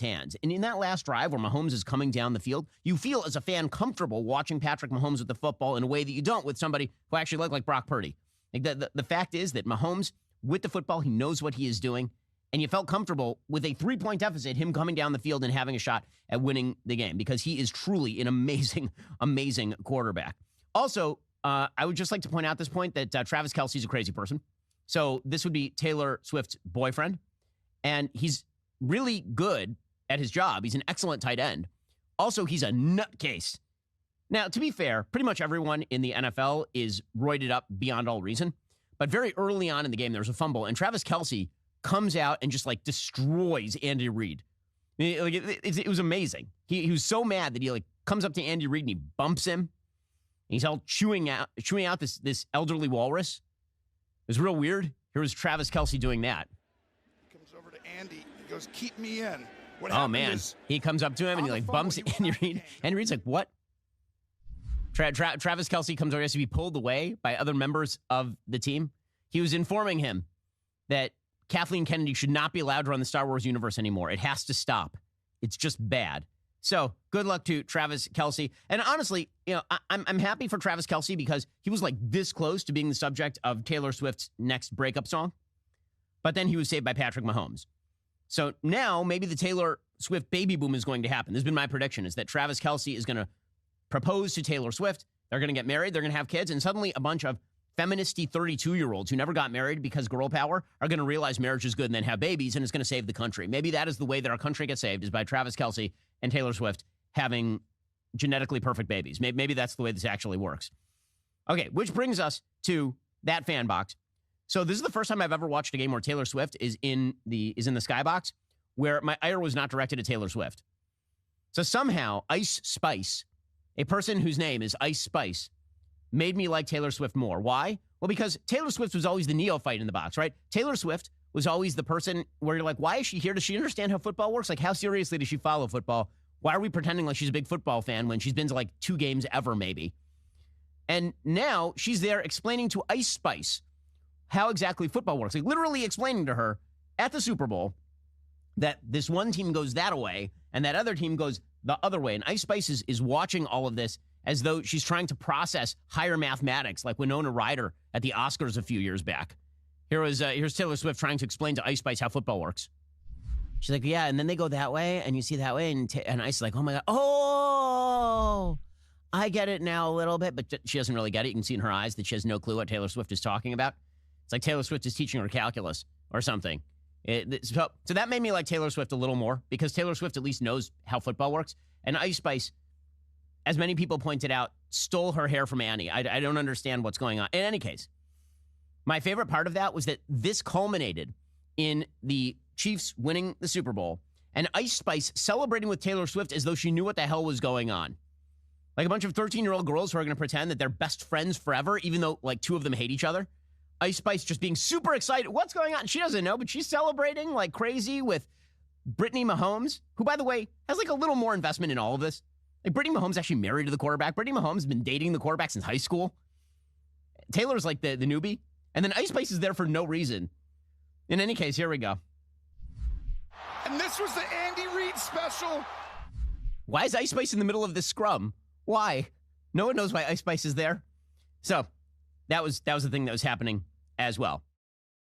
hands. And in that last drive where Mahomes is coming down the field, you feel as a fan comfortable watching Patrick Mahomes with the football in a way that you don't with somebody who actually looked like Brock Purdy. Like the fact is that Mahomes, with the football, he knows what he is doing. And you felt comfortable with a 3-point deficit, him coming down the field and having a shot at winning the game because he is truly an amazing, amazing quarterback. Also, I would just like to point out at this point that Travis Kelce is a crazy person. So this would be Taylor Swift's boyfriend. And he's really good at his job. He's an excellent tight end. Also, he's a nutcase. Now, to be fair, pretty much everyone in the NFL is roided up beyond all reason. But very early on in the game, there was a fumble, and Travis Kelce comes out and just like destroys Andy Reid. It was amazing. He was so mad that he like comes up to Andy Reid and he bumps him. And he's all chewing out this elderly walrus. It was real weird. Here was Travis Kelce doing that. He comes over to Andy. He goes, "Keep me in." Oh man, he comes up to him and he like bumps Andy Reid. Andy Reid's like, "What?" Travis Kelce comes over, he has to be pulled away by other members of the team. He was informing him that Kathleen Kennedy should not be allowed to run the Star Wars universe anymore. It has to stop. It's just bad. So good luck to Travis Kelce. And honestly, you know, I'm happy for Travis Kelce because he was like this close to being the subject of Taylor Swift's next breakup song. But then he was saved by Patrick Mahomes. So now maybe the Taylor Swift baby boom is going to happen. This has been my prediction, is that Travis Kelce is going to propose to Taylor Swift. They're going to get married. They're going to have kids. And suddenly a bunch of feministy 32-year-olds who never got married because girl power are going to realize marriage is good and then have babies, and it's going to save the country. Maybe that is the way that our country gets saved, is by Travis Kelce and Taylor Swift having genetically perfect babies. Maybe that's the way this actually works. Okay, which brings us to that fan box. So this is the first time I've ever watched a game where Taylor Swift is in the skybox, where my ire was not directed at Taylor Swift. So somehow Ice Spice, a person whose name is Ice Spice, made me like Taylor Swift more. Why? Well, because Taylor Swift was always the neophyte in the box, right? Taylor Swift was always the person where you're like, why is she here? Does she understand how football works? Like, how seriously does she follow football? Why are we pretending like she's a big football fan when she's been to like 2 games ever, maybe? And now she's there explaining to Ice Spice how exactly football works. Like literally explaining to her at the Super Bowl that this one team goes that way and that other team goes the other way. And Ice Spice is watching all of this as though she's trying to process higher mathematics like Winona Ryder at the Oscars a few years back. Here's Taylor Swift trying to explain to Ice Spice how football works. She's like, yeah, and then they go that way, and you see that way, and Ice is like, oh my God, oh, I get it now a little bit, but she doesn't really get it. You can see in her eyes that she has no clue what Taylor Swift is talking about. It's like Taylor Swift is teaching her calculus or something. So that made me like Taylor Swift a little more, because Taylor Swift at least knows how football works. And Ice Spice, as many people pointed out, stole her hair from Annie. I don't understand what's going on. In any case, my favorite part of that was that this culminated in the Chiefs winning the Super Bowl and Ice Spice celebrating with Taylor Swift as though she knew what the hell was going on. Like a bunch of 13-year-old girls who are going to pretend that they're best friends forever, even though like 2 of them hate each other. Ice Spice just being super excited. What's going on? She doesn't know, but she's celebrating like crazy with Brittany Mahomes, who, by the way, has like a little more investment in all of this. Like Brittany Mahomes actually married to the quarterback. Brittany Mahomes has been dating the quarterback since high school. Taylor's like the newbie. And then Ice Spice is there for no reason. In any case, here we go. And this was the Andy Reid special. Why is Ice Spice in the middle of this scrum? Why? No one knows why Ice Spice is there. So that was the thing that was happening as well.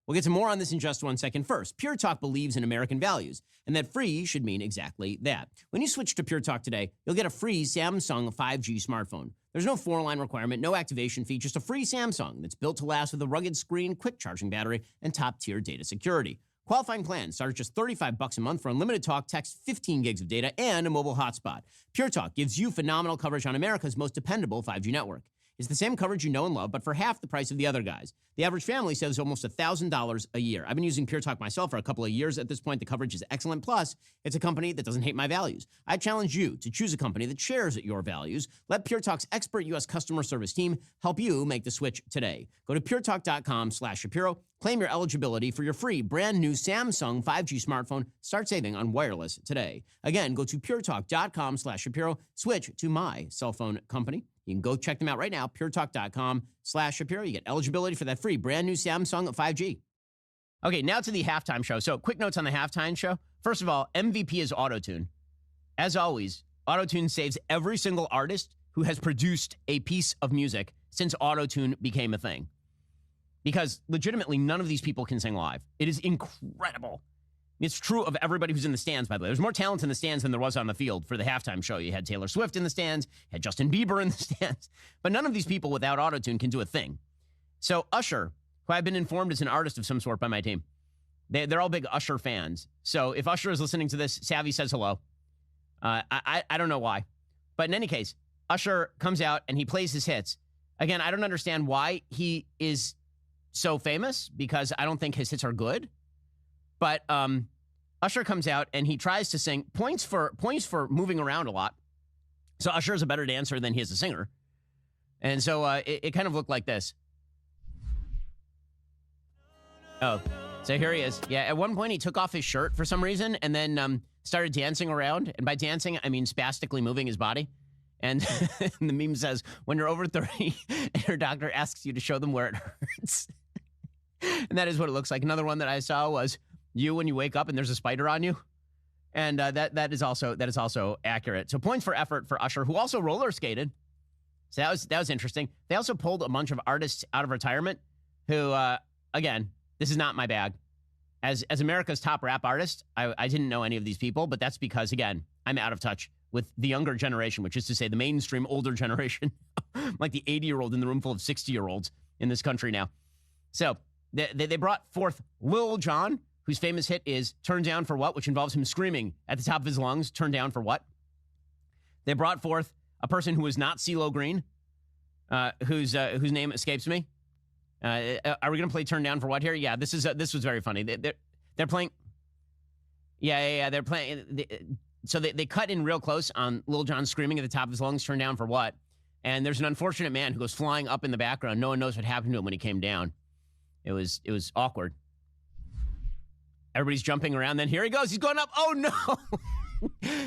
We'll get to more on this in just one second. First, Pure Talk believes in American values, and that free should mean exactly that. When you switch to Pure Talk today, you'll get a free Samsung 5G smartphone. There's no 4-line requirement, no activation fee, just a free Samsung that's built to last with a rugged screen, quick charging battery, and top-tier data security. Qualifying plans start at just $35 a month for unlimited talk, text, 15 gigs of data, and a mobile hotspot. Pure Talk gives you phenomenal coverage on America's most dependable 5G network. It's the same coverage you know and love, but for half the price of the other guys. The average family saves almost $1,000 a year. I've been using Pure Talk myself for a couple of years. At this point, the coverage is excellent. Plus, it's a company that doesn't hate my values. I challenge you to choose a company that shares your values. Let Pure Talk's expert U.S. customer service team help you make the switch today. Go to puretalk.com/Shapiro. Claim your eligibility for your free brand new Samsung 5G smartphone. Start saving on wireless today. Again, go to puretalk.com/Shapiro. Switch to my cell phone company. You can go check them out right now, puretalk.com/Shapiro. You get eligibility for that free brand new Samsung 5G. Okay, now to the halftime show. So quick notes on the halftime show. First of all, MVP is autotune. As always, autotune saves every single artist who has produced a piece of music since autotune became a thing. Because legitimately, none of these people can sing live. It is incredible. It's true of everybody who's in the stands, by the way. There's more talent in the stands than there was on the field for the halftime show. You had Taylor Swift in the stands, you had Justin Bieber in the stands. But none of these people without autotune can do a thing. So Usher, who I've been informed is an artist of some sort by my team, they're all big Usher fans. So if Usher is listening to this, Savvy says hello. I don't know why. But in any case, Usher comes out and he plays his hits. Again, I don't understand why he is so famous, because I don't think his hits are good. But Usher comes out and he tries to sing points for moving around a lot. So Usher is a better dancer than he is a singer. And so it kind of looked like this. Oh, so here he is. Yeah, at one point he took off his shirt for some reason and then started dancing around. And by dancing, I mean spastically moving his body. And the meme says, when you're over 30 and your doctor asks you to show them where it hurts. And that is what it looks like. Another one that I saw was you when you wake up and there's a spider on you. And that is also accurate. So points for effort for Usher, who also roller skated. So that was interesting. They also pulled a bunch of artists out of retirement who, again, this is not my bag. As America's top rap artist, I didn't know any of these people, but that's because, again, I'm out of touch with the younger generation, which is to say the mainstream older generation, like the 80-year-old in the room full of 60-year-olds in this country now. So they brought forth Lil Jon, whose famous hit is Turn Down for What, which involves him screaming at the top of his lungs, turn down for what? They brought forth a person who is not CeeLo Green, whose name escapes me. Are we going to play Turn Down for What here? Yeah, this was very funny. They're playing. Yeah, they're playing. So they cut in real close on Lil Jon screaming at the top of his lungs, turn down for what? And there's an unfortunate man who goes flying up in the background. No one knows what happened to him when he came down. It was awkward. Everybody's jumping around. Then here he goes. He's going up. Oh, no.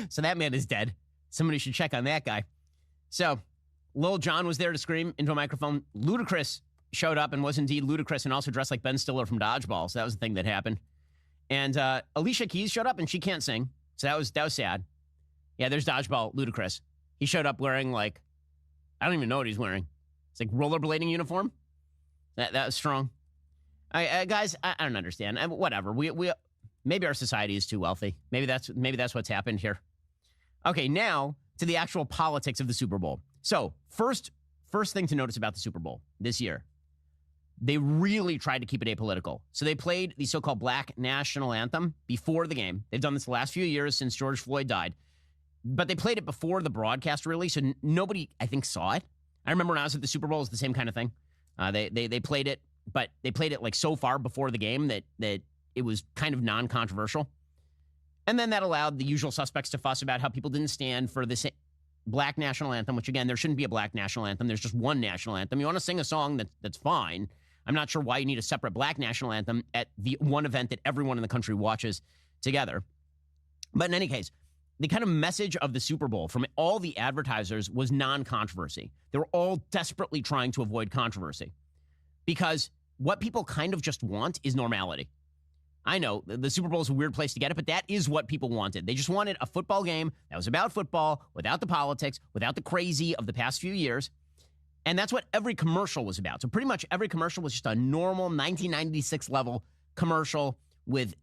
So that man is dead. Somebody should check on that guy. So Lil Jon was there to scream into a microphone. Ludacris showed up and was indeed Ludacris and also dressed like Ben Stiller from Dodgeball. So that was the thing that happened. And Alicia Keys showed up and she can't sing. So that was sad. Yeah, there's Dodgeball Ludacris. He showed up wearing I don't even know what he's wearing. It's like rollerblading uniform. That was strong. Guys, I don't understand. Whatever. We maybe our society is too wealthy. Maybe that's what's happened here. Okay, now to the actual politics of the Super Bowl. So first thing to notice about the Super Bowl this year, they really tried to keep it apolitical. So they played the so-called Black National Anthem before the game. They've done this the last few years since George Floyd died. But they played it before the broadcast, really, so nobody, I think, saw it. I remember when I was at the Super Bowl, it was the same kind of thing. They played it, but they played it so far before the game that it was kind of non-controversial. And then that allowed the usual suspects to fuss about how people didn't stand for this Black National Anthem, which, again, there shouldn't be a Black National Anthem. There's just one national anthem. You want to sing a song that's fine. I'm not sure why you need a separate Black National Anthem at the one event that everyone in the country watches together. But in any case, the kind of message of the Super Bowl from all the advertisers was non-controversy. They were all desperately trying to avoid controversy because what people kind of just want is normality. I know the Super Bowl is a weird place to get it, but that is what people wanted. They just wanted a football game that was about football, without the politics, without the crazy of the past few years. And that's what every commercial was about. So pretty much every commercial was just a normal 1996 level commercial with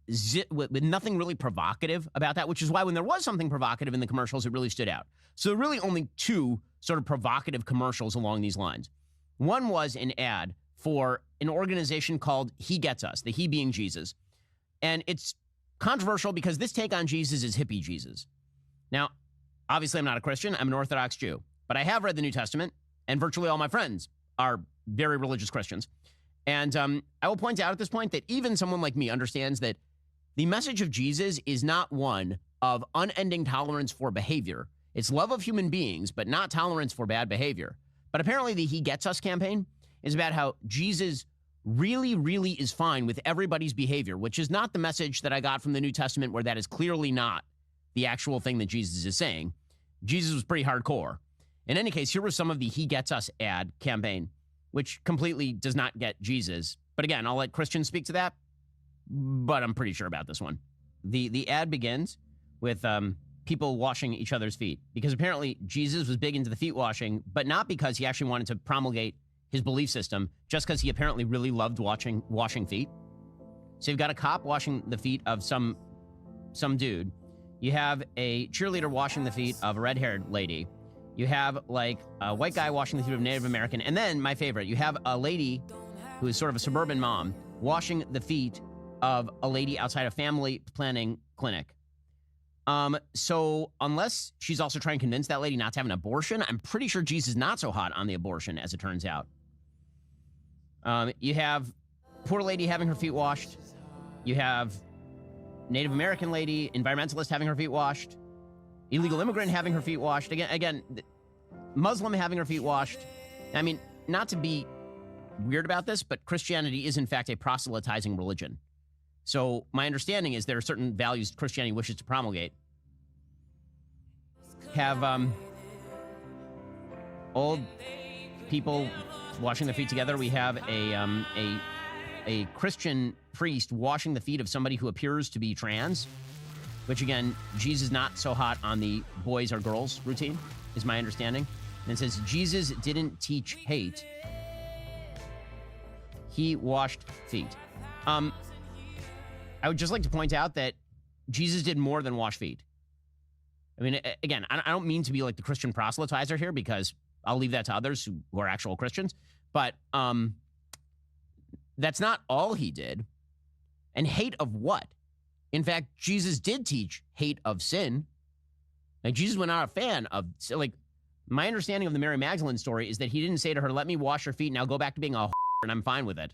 nothing really provocative about that, which is why when there was something provocative in the commercials, it really stood out. So there are really only two sort of provocative commercials along these lines. One was an ad for an organization called He Gets Us, the He being Jesus. And it's controversial because this take on Jesus is hippie Jesus. Now, obviously, I'm not a Christian. I'm an Orthodox Jew. But I have read the New Testament, and virtually all my friends are very religious Christians. And I will point out at this point that even someone like me understands that the message of Jesus is not one of unending tolerance for behavior. It's love of human beings, but not tolerance for bad behavior. But apparently the He Gets Us campaign is about how Jesus really, really is fine with everybody's behavior, which is not the message that I got from the New Testament, where that is clearly not the actual thing that Jesus is saying. Jesus was pretty hardcore. In any case, here was some of the He Gets Us ad campaign, which completely does not get Jesus. But again, I'll let Christians speak to that, but I'm pretty sure about this one. the ad begins with people washing each other's feet, because apparently Jesus was big into the feet washing, but not because he actually wanted to promulgate his belief system, just because he apparently really loved washing feet. So you've got a cop washing the feet of some dude. You have a cheerleader washing the feet of a red-haired lady. You have like a white guy washing the feet of a Native American. And then my favorite, you have a lady who is sort of a suburban mom washing the feet of a lady outside a family planning clinic. So unless she's also trying to convince that lady not to have an abortion, I'm pretty sure Jesus is not so hot on the abortion, as it turns out. You have poor lady having her feet washed. You have Native American lady, environmentalist having her feet washed. Illegal immigrant having her feet washed. Again, Muslim having her feet washed. I mean, not to be weird about this, but Christianity is in fact a proselytizing religion. So my understanding is there are certain values Christianity wishes to promulgate. Have old people washing their feet together. We have a Christian priest washing the feet of somebody who appears to be trans, which again, Jesus not so hot on the boys or girls routine, is my understanding. And it says, Jesus didn't teach hate. He washed feet. I would just like to point out that Jesus did more than wash feet. I mean, again, I don't mean to be like the Christian proselytizer here, because I'll leave that to others who are actual Christians. But that's not all he did. And hate of what? In fact, Jesus did teach hate of sin. Like, Jesus was not a fan of, like, my understanding of the Mary Magdalene story is that he didn't say to her, let me wash your feet, now go back to being a whore, and I'm fine with it.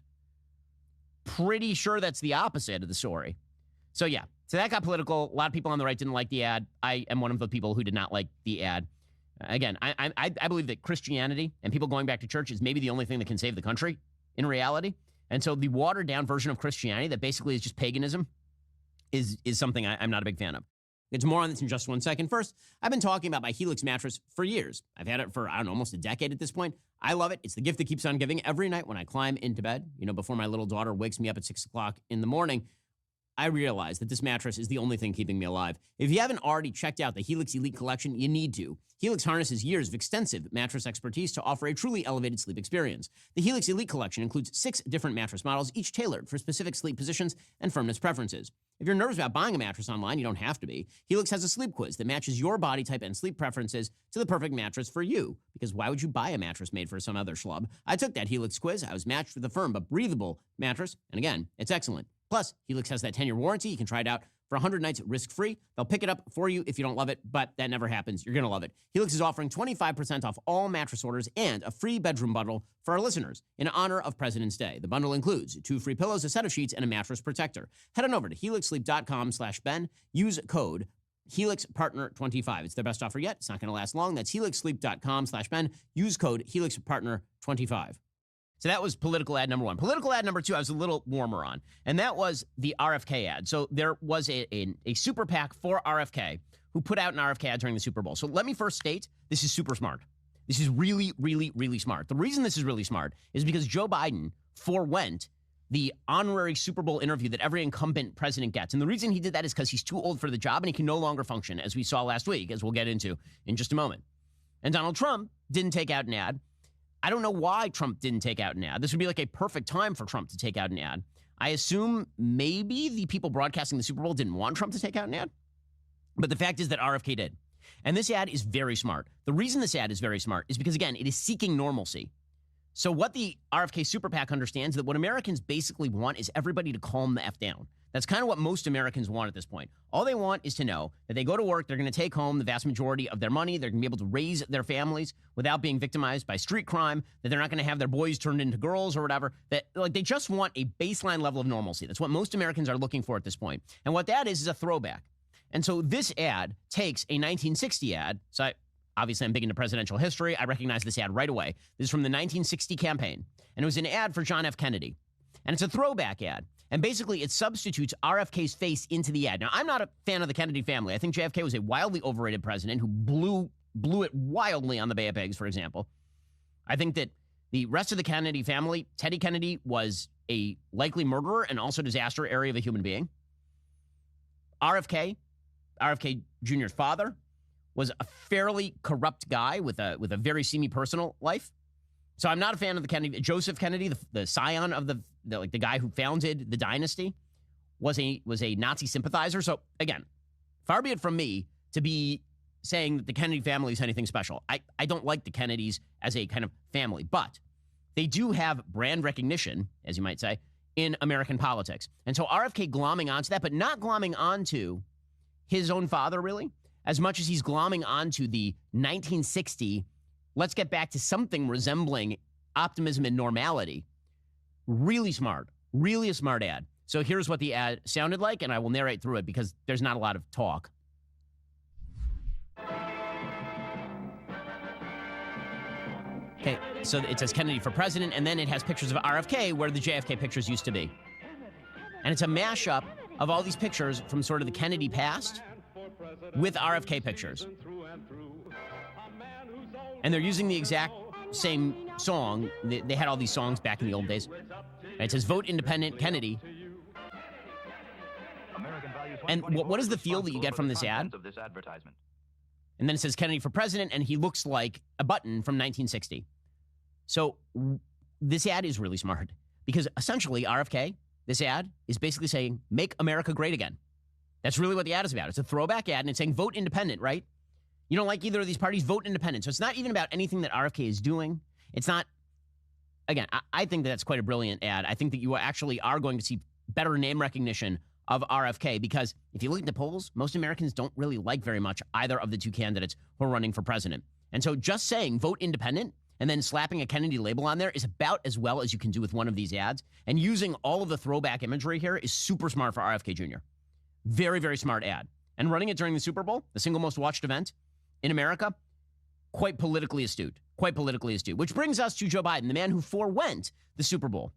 Pretty sure that's the opposite of the story. So yeah, so that got political. A lot of people on the right didn't like the ad. I am one of the people who did not like the ad. Again, I believe that Christianity and people going back to church is maybe the only thing that can save the country in reality. And so the watered down version of Christianity that basically is just paganism is something I'm not a big fan of. It's more on this in just 1 second. First, I've been talking about my Helix mattress for years. I've had it for, I don't know, almost a decade at this point. I love it. It's the gift that keeps on giving. Every night when I climb into bed, before my little daughter wakes me up at 6 o'clock in the morning, I realize that this mattress is the only thing keeping me alive. If you haven't already checked out the Helix Elite Collection, you need to. Helix harnesses years of extensive mattress expertise to offer a truly elevated sleep experience. The Helix Elite Collection includes 6 different mattress models, each tailored for specific sleep positions and firmness preferences. If you're nervous about buying a mattress online, you don't have to be. Helix has a sleep quiz that matches your body type and sleep preferences to the perfect mattress for you. Because why would you buy a mattress made for some other schlub? I took that Helix quiz. I was matched with a firm but breathable mattress. And again, it's excellent. Plus, Helix has that 10-year warranty. You can try it out for 100 nights risk-free. They'll pick it up for you if you don't love it, but that never happens. You're going to love it. Helix is offering 25% off all mattress orders and a free bedroom bundle for our listeners in honor of President's Day. The bundle includes 2 free pillows, a set of sheets, and a mattress protector. Head on over to helixsleep.com/Ben. Use code HelixPartner25. It's their best offer yet. It's not going to last long. That's helixsleep.com/Ben. Use code HelixPartner25. So that was political ad number 1. Political ad number 2, I was a little warmer on, and that was the RFK ad. So there was a super PAC for RFK who put out an RFK ad during the Super Bowl. So let me first state, this is super smart. This is really, really, really smart. The reason this is really smart is because Joe Biden forewent the honorary Super Bowl interview that every incumbent president gets. And the reason he did that is because he's too old for the job and he can no longer function, as we saw last week, as we'll get into in just a moment. And Donald Trump didn't take out an ad. I don't know why Trump didn't take out an ad. This would be like a perfect time for Trump to take out an ad. I assume maybe the people broadcasting the Super Bowl didn't want Trump to take out an ad. But the fact is that RFK did. And this ad is very smart. The reason this ad is very smart is because, again, it is seeking normalcy. So what the RFK Super PAC understands that what Americans basically want is everybody to calm the F down. That's kind of what most Americans want at this point. All they want is to know that they go to work, they're going to take home the vast majority of their money, they're going to be able to raise their families without being victimized by street crime, that they're not going to have their boys turned into girls or whatever, that like they just want a baseline level of normalcy. That's what most Americans are looking for at this point. And what that is a throwback. And so this ad takes a 1960 ad. So obviously I'm big into presidential history. I recognize this ad right away. This is from the 1960 campaign. And it was an ad for John F. Kennedy. And it's a throwback ad. And basically, it substitutes RFK's face into the ad. Now, I'm not a fan of the Kennedy family. I think JFK was a wildly overrated president who blew it wildly on the Bay of Pigs, for example. I think that the rest of the Kennedy family, Teddy Kennedy was a likely murderer and also disaster area of a human being. RFK Jr.'s father, was a fairly corrupt guy with a very seamy personal life. So I'm not a fan of the Kennedy. Joseph Kennedy, the scion of the guy who founded the dynasty, was a Nazi sympathizer. So again, far be it from me to be saying that the Kennedy family is anything special. I don't like the Kennedys as a kind of family, but they do have brand recognition, as you might say, in American politics. And so RFK glomming onto that, but not glomming onto his own father, really, as much as he's glomming onto the 1960, let's get back to something resembling optimism and normality. Really smart, really a smart ad. So here's what the ad sounded like, and I will narrate through it because there's not a lot of talk. Okay, so it says Kennedy for president, and then it has pictures of RFK where the JFK pictures used to be. And it's a mashup of all these pictures from sort of the Kennedy past with RFK pictures. And they're using the exact same song. They had all these songs back in the old days. And it says, vote independent Kennedy. And what is the feel that you get from this ad? And then it says Kennedy for president, and he looks like a button from 1960. So this ad is really smart because essentially RFK, this ad, is basically saying, make America great again. That's really what the ad is about. It's a throwback ad, and it's saying vote independent, right? You don't like either of these parties, vote independent. So it's not even about anything that RFK is doing. It's not, again, I think that's quite a brilliant ad. I think that you actually are going to see better name recognition of RFK because if you look at the polls, most Americans don't really like very much either of the two candidates who are running for president. And so just saying vote independent and then slapping a Kennedy label on there is about as well as you can do with one of these ads. And using all of the throwback imagery here is super smart for RFK Jr. Very, very smart ad. And running it during the Super Bowl, the single most watched event in America, quite politically astute, which brings us to Joe Biden, the man who forewent the Super Bowl.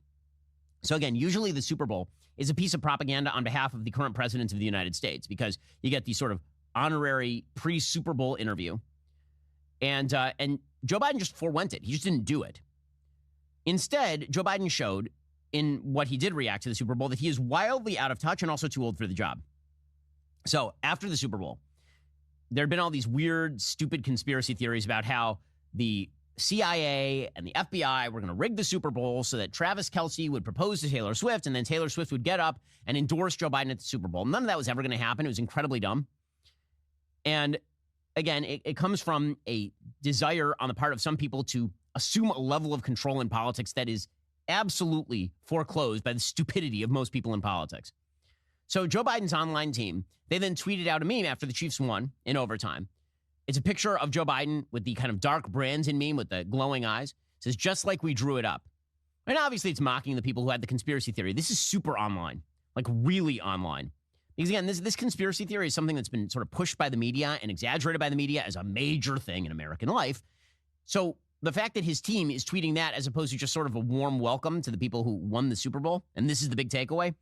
So again, usually the Super Bowl is a piece of propaganda on behalf of the current president of the United States because you get the sort of honorary pre-Super Bowl interview. And Joe Biden just forewent it. He just didn't do it. Instead, Joe Biden showed in what he did react to the Super Bowl that he is wildly out of touch and also too old for the job. So after the Super Bowl, there had been all these weird, stupid conspiracy theories about how the CIA and the FBI were going to rig the Super Bowl so that Travis Kelce would propose to Taylor Swift and then Taylor Swift would get up and endorse Joe Biden at the Super Bowl. None of that was ever going to happen. It was incredibly dumb. And again, it comes from a desire on the part of some people to assume a level of control in politics that is absolutely foreclosed by the stupidity of most people in politics. So Joe Biden's online team, they then tweeted out a meme after the Chiefs won in overtime. It's a picture of Joe Biden with the kind of dark Branson meme with the glowing eyes. It says, just like we drew it up. And obviously it's mocking the people who had the conspiracy theory. This is super online, like really online. Because again, this conspiracy theory is something that's been sort of pushed by the media and exaggerated by the media as a major thing in American life. So the fact that his team is tweeting that as opposed to just sort of a warm welcome to the people who won the Super Bowl, and this is the big takeaway,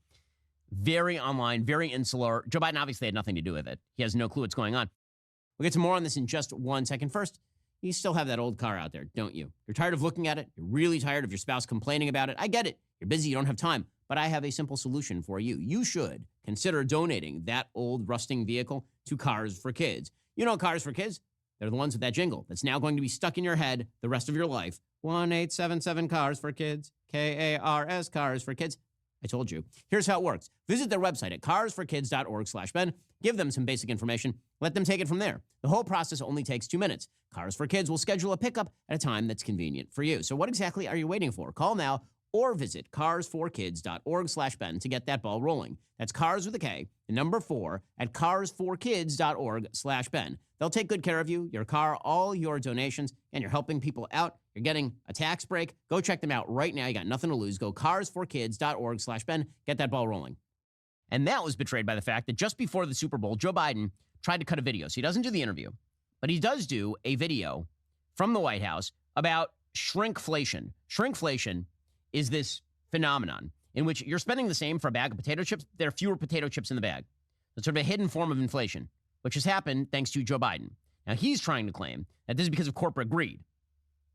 very online, very insular. Joe Biden obviously had nothing to do with it. He has no clue what's going on. We'll get to more on this in just 1 second. First, you still have that old car out there, don't you? You're tired of looking at it. You're really tired of your spouse complaining about it. I get it. You're busy. You don't have time. But I have a simple solution for you. You should consider donating that old rusting vehicle to Cars for Kids. You know Cars for Kids? They're the ones with that jingle that's now going to be stuck in your head the rest of your life. 1-877-CARS for Kids. K-A-R-S, Cars for Kids. I told you. Here's how it works. Visit their website at carsforkids.org/Ben. Give them some basic information. Let them take it from there. The whole process only takes 2 minutes. Cars for Kids will schedule a pickup at a time that's convenient for you. So what exactly are you waiting for? Call now or visit carsforkids.org/Ben to get that ball rolling. That's cars with a K, the number 4 at carsforkids.org/Ben. They'll take good care of you, your car, all your donations, and you're helping people out. You're getting a tax break. Go check them out right now. You got nothing to lose. Go carsforkids.org/Ben. Get that ball rolling. And that was betrayed by the fact that just before the Super Bowl, Joe Biden tried to cut a video. So he doesn't do the interview, but he does do a video from the White House about shrinkflation. Shrinkflation is this phenomenon in which you're spending the same for a bag of potato chips. There are fewer potato chips in the bag. It's sort of a hidden form of inflation, which has happened thanks to Joe Biden. Now, he's trying to claim that this is because of corporate greed,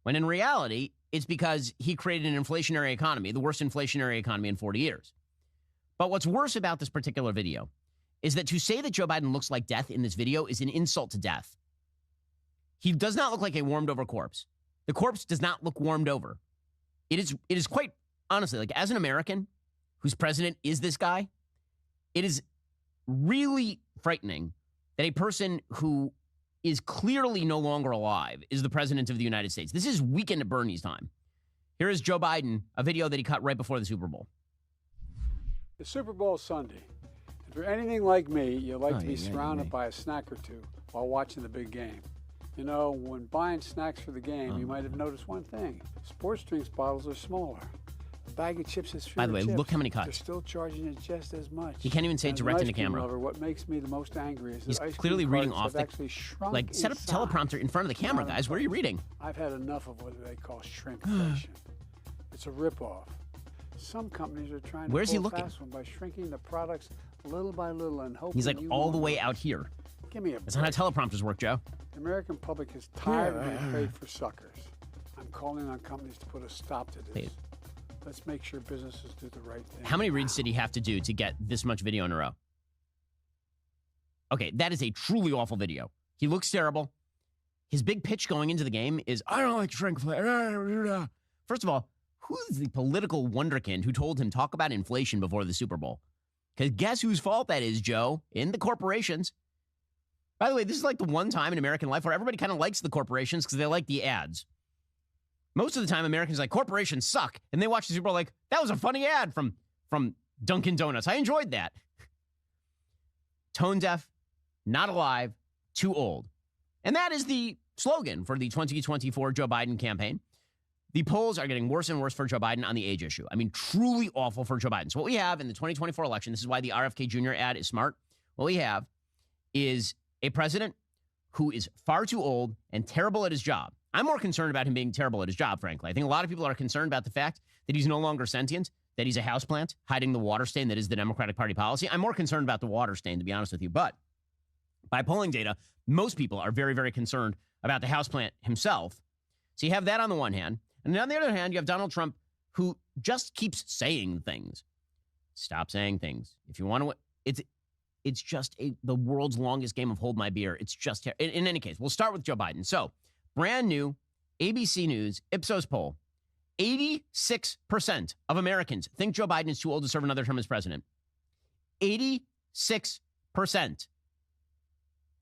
when in reality, it's because he created an inflationary economy, the worst inflationary economy in 40 years. But what's worse about this particular video is that to say that Joe Biden looks like death in this video is an insult to death. He does not look like a warmed over corpse. The corpse does not look warmed over. It is quite honestly, like as an American whose president is this guy, it is really frightening that a person who is clearly no longer alive is the president of the United States. This is Weekend at Bernie's time. Here is Joe Biden, a video that he cut right before the Super Bowl. The Super Bowl is Sunday. If you're anything like me, you like to be surrounded by a snack or two while watching the big game. You know, when buying snacks for the game, you might have noticed one thing. Sports drinks bottles are smaller. A bag of chips has fewer By the way, chips. look how many cuts. They're still charging it just as much. He can't even say it direct into camera. Lover, what makes me the most angry is he's that ice clearly cream reading cartons off have the actually shrunk like set up inside. teleprompter in front of the camera, guys. What are you reading? I've had enough of what they call shrinkflation. It's a ripoff. Some companies are trying to Where's he pull a looking? fast one by shrinking the products little by little and hoping He's like you all won't the way notice. out here. Give me a That's not how teleprompters work, Joe. The American public is tired of being paid for suckers. I'm calling on companies to put a stop to this. Wait. Let's make sure businesses do the right thing. How many reads did he have to do to get this much video in a row? Okay, that is a truly awful video. He looks terrible. His big pitch going into the game is, I don't like shrinkflation. First of all, who is the political wonderkind who told him talk about inflation before the Super Bowl? Because guess whose fault that is, Joe? In the corporations. By the way, this is like the one time in American life where everybody kind of likes the corporations because they like the ads. Most of the time, Americans are like, corporations suck. And they watch the Super Bowl like, that was a funny ad from Dunkin' Donuts. I enjoyed that. Tone deaf, not alive, too old. And that is the slogan for the 2024 Joe Biden campaign. The polls are getting worse and worse for Joe Biden on the age issue. I mean, truly awful for Joe Biden. So what we have in the 2024 election, this is why the RFK Jr. ad is smart. What we have is a president who is far too old and terrible at his job. I'm more concerned about him being terrible at his job, frankly. I think a lot of people are concerned about the fact that he's no longer sentient, that he's a houseplant hiding the water stain that is the Democratic Party policy. I'm more concerned about the water stain, to be honest with you. But by polling data, most people are very, very concerned about the houseplant himself. So you have that on the one hand. And on the other hand, you have Donald Trump, who just keeps saying things. Stop saying things. If you want to, it's just the world's longest game of hold my beer. It's just, in any case, we'll start with Joe Biden. So, brand new ABC News Ipsos poll. 86% of Americans think Joe Biden is too old to serve another term as president. 86%.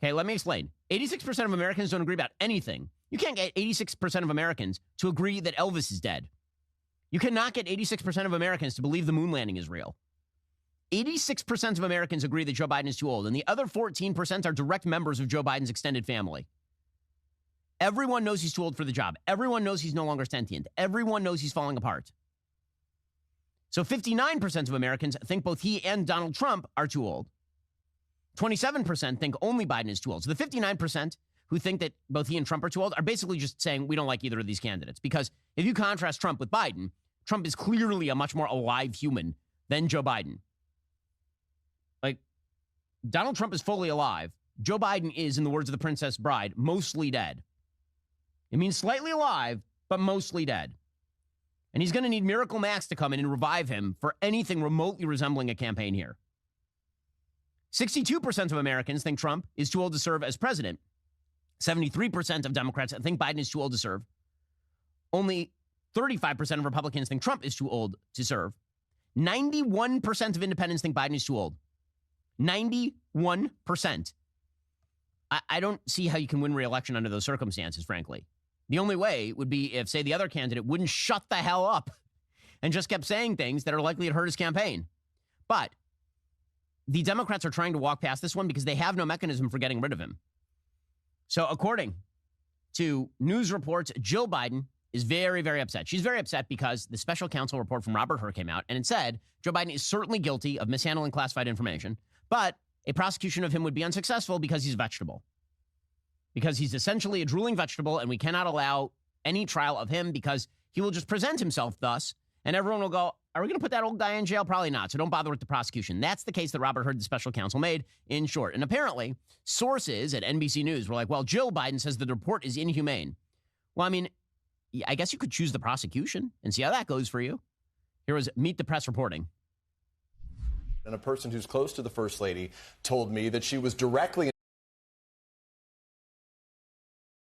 Okay, let me explain. 86% of Americans don't agree about anything. You can't get 86% of Americans to agree that Elvis is dead. You cannot get 86% of Americans to believe the moon landing is real. 86% of Americans agree that Joe Biden is too old, and the other 14% are direct members of Joe Biden's extended family. Everyone knows he's too old for the job. Everyone knows he's no longer sentient. Everyone knows he's falling apart. So 59% of Americans think both he and Donald Trump are too old. 27% think only Biden is too old. So the 59% who think that both he and Trump are too old are basically just saying we don't like either of these candidates. Because if you contrast Trump with Biden, Trump is clearly a much more alive human than Joe Biden. Like, Donald Trump is fully alive. Joe Biden is, in the words of the Princess Bride, mostly dead. It means slightly alive, but mostly dead. And he's going to need Miracle Max to come in and revive him for anything remotely resembling a campaign here. 62% of Americans think Trump is too old to serve as president. 73% of Democrats think Biden is too old to serve. Only 35% of Republicans think Trump is too old to serve. 91% of independents think Biden is too old. 91%. I don't see how you can win re-election under those circumstances, frankly. The only way would be if, say, the other candidate wouldn't shut the hell up and just kept saying things that are likely to hurt his campaign. But the Democrats are trying to walk past this one because they have no mechanism for getting rid of him. So according to news reports, Jill Biden is very, very upset. She's very upset because the special counsel report from Robert Hur came out and it said Joe Biden is certainly guilty of mishandling classified information, but a prosecution of him would be unsuccessful because he's a vegetable. Because he's essentially a drooling vegetable, and we cannot allow any trial of him because he will just present himself thus, and everyone will go, are we going to put that old guy in jail? Probably not, so don't bother with the prosecution. That's the case that Robert Hur, the special counsel, made, in short. And apparently, sources at NBC News were like, well, Jill Biden says the report is inhumane. Well, I mean, I guess you could choose the prosecution and see how that goes for you. Here was Meet the Press reporting. And a person who's close to the First Lady told me that she was directly